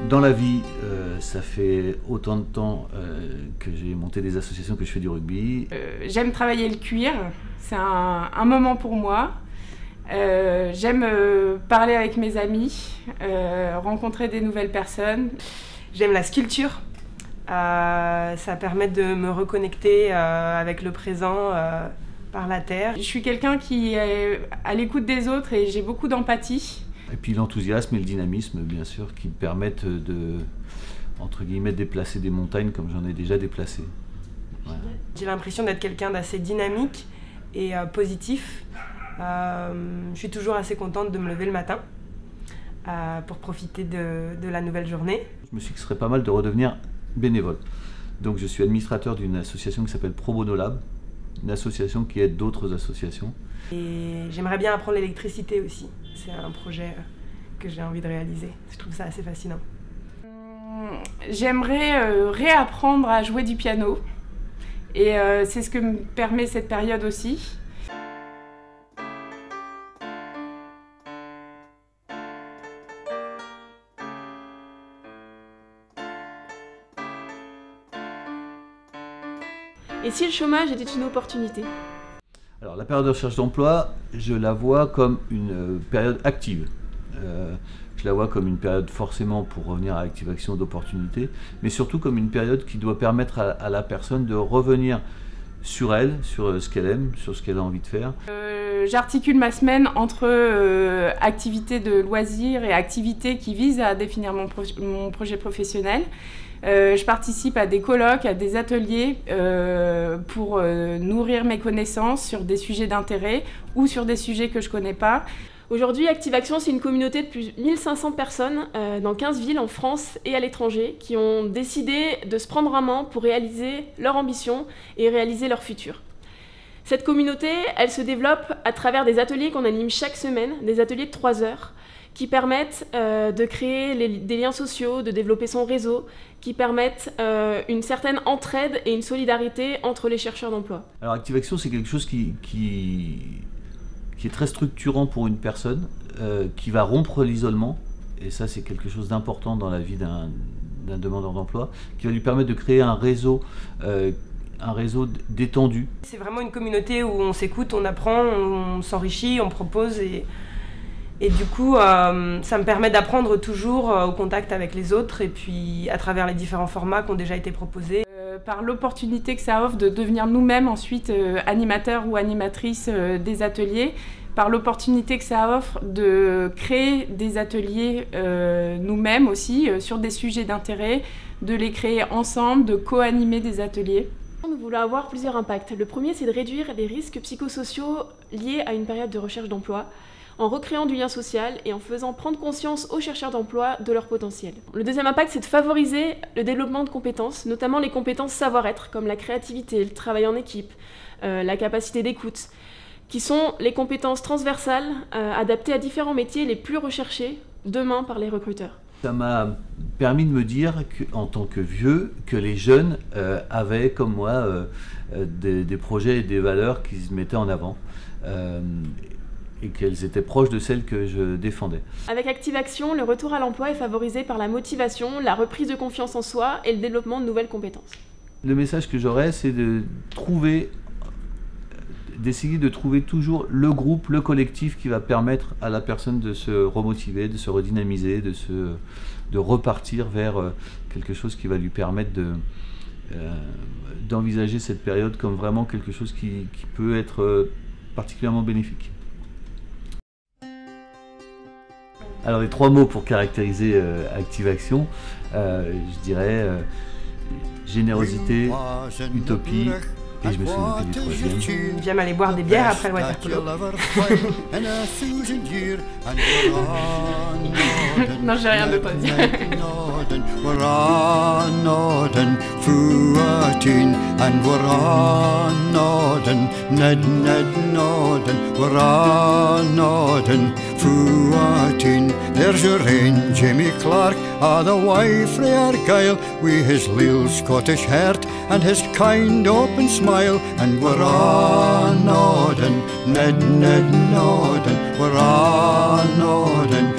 Dans la vie, ça fait autant de temps que j'ai monté des associations que je fais du rugby. J'aime travailler le cuir, c'est un moment pour moi. J'aime parler avec mes amis, rencontrer des nouvelles personnes. J'aime la sculpture, ça permet de me reconnecter avec le présent par la terre. Je suis quelqu'un qui est à l'écoute des autres et j'ai beaucoup d'empathie. Et puis l'enthousiasme et le dynamisme, bien sûr, qui permettent de, entre guillemets, déplacer des montagnes comme j'en ai déjà déplacé. Voilà. J'ai l'impression d'être quelqu'un d'assez dynamique et positif. Je suis toujours assez contente de me lever le matin pour profiter de la nouvelle journée. Je me suis dit que ce serait pas mal de redevenir bénévole. Donc je suis administrateur d'une association qui s'appelle Pro Bono Lab, une association qui aide d'autres associations. Et j'aimerais bien apprendre l'électricité aussi. C'est un projet que j'ai envie de réaliser. Je trouve ça assez fascinant. J'aimerais réapprendre à jouer du piano. Et c'est ce que me permet cette période aussi. Et si le chômage était une opportunité? Alors la période de recherche d'emploi, je la vois comme une période active. Je la vois comme une période forcément pour revenir à Active Action d'opportunité, mais surtout comme une période qui doit permettre à la personne de revenir sur elle, sur ce qu'elle aime, sur ce qu'elle a envie de faire. J'articule ma semaine entre activités de loisirs et activités qui visent à définir mon projet professionnel. Je participe à des colloques, à des ateliers pour nourrir mes connaissances sur des sujets d'intérêt ou sur des sujets que je ne connais pas. Aujourd'hui, Active Action, c'est une communauté de plus de 1500 personnes dans 15 villes en France et à l'étranger qui ont décidé de se prendre en main pour réaliser leur ambition et réaliser leur futur. Cette communauté, elle se développe à travers des ateliers qu'on anime chaque semaine, des ateliers de 3 heures, qui permettent de créer des liens sociaux, de développer son réseau, qui permettent une certaine entraide et une solidarité entre les chercheurs d'emploi. Alors Active Action, c'est quelque chose qui est très structurant pour une personne, qui va rompre l'isolement, et ça c'est quelque chose d'important dans la vie d'un demandeur d'emploi, qui va lui permettre de créer un réseau détendu. C'est vraiment une communauté où on s'écoute, on apprend, on s'enrichit, on propose et du coup, ça me permet d'apprendre toujours au contact avec les autres et puis à travers les différents formats qui ont déjà été proposés. Par l'opportunité que ça offre de devenir nous-mêmes ensuite animateurs ou animatrices des ateliers, par l'opportunité que ça offre de créer des ateliers nous-mêmes aussi sur des sujets d'intérêt, de les créer ensemble, de co-animer des ateliers. Nous voulons avoir plusieurs impacts. Le premier, c'est de réduire les risques psychosociaux liés à une période de recherche d'emploi, en recréant du lien social et en faisant prendre conscience aux chercheurs d'emploi de leur potentiel. Le deuxième impact, c'est de favoriser le développement de compétences, notamment les compétences savoir-être, comme la créativité, le travail en équipe, la capacité d'écoute, qui sont les compétences transversales adaptées à différents métiers les plus recherchés demain par les recruteurs. Ça m'a permis de me dire, en tant que vieux, que les jeunes avaient, comme moi, des projets et des valeurs qui se mettaient en avant. Et qu'elles étaient proches de celles que je défendais. Avec Active Action, le retour à l'emploi est favorisé par la motivation, la reprise de confiance en soi et le développement de nouvelles compétences. Le message que j'aurais, c'est d'essayer de trouver toujours le groupe, le collectif qui va permettre à la personne de se remotiver, de se redynamiser, de repartir vers quelque chose qui va lui permettre d'envisager cette période comme vraiment quelque chose qui peut être particulièrement bénéfique. Alors les 3 mots pour caractériser Active Action, je dirais générosité, utopie, et je me suis noté du 3e. J'aime aller boire des bières après le waterpolo. Non, j'ai rien d'autre à dire. There's your ain Jimmy Clark, the wife frae Argyle, wi' his leal Scottish heart and his kind open smile. And we're a noddin', Ned noddin', we're a noddin',